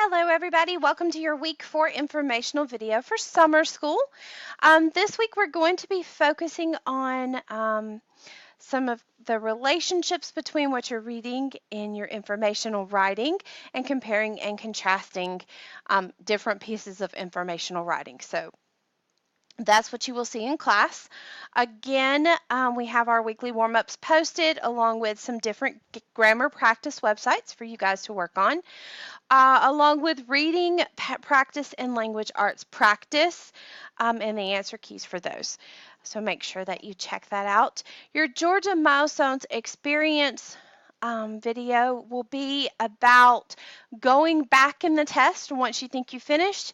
Hello everybody, welcome to your week 4 informational video for summer school. This week we're going to be focusing on some of the relationships between what you're reading in your informational writing and comparing and contrasting different pieces of informational writing. So that's what you will see in class. Again, we have our weekly warm-ups posted along with some different grammar practice websites for you guys to work on. Along with reading practice and language arts practice and the answer keys for those. So make sure that you check that out. Your Georgia Milestones Experience video will be about going back in the test once you think you finished,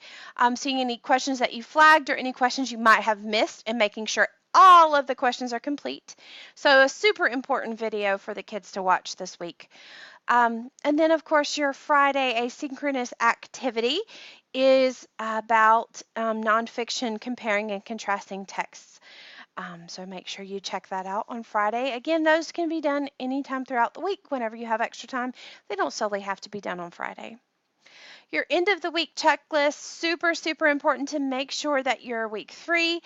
seeing any questions that you flagged or any questions you might have missed and making sure all of the questions are complete. So a super important video for the kids to watch this week. And then, of course, your Friday asynchronous activity is about nonfiction comparing and contrasting texts. So make sure you check that out on Friday. Again, those can be done anytime throughout the week whenever you have extra time. They don't solely have to be done on Friday. Your end of the week checklist, super, super important to make sure that your week 3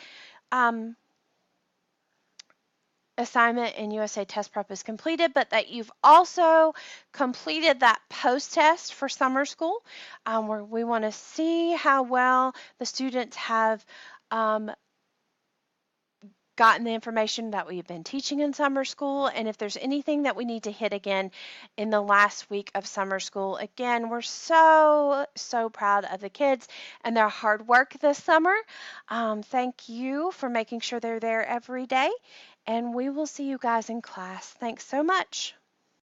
assignment in USA Test Prep is completed, but that you've also completed that post-test for summer school, where we want to see how well the students have gotten the information that we've been teaching in summer school, and if there's anything that we need to hit again in the last week of summer school. Again, we're so proud of the kids and their hard work this summer. Thank you for making sure they're there every day, and we will see you guys in class. Thanks so much.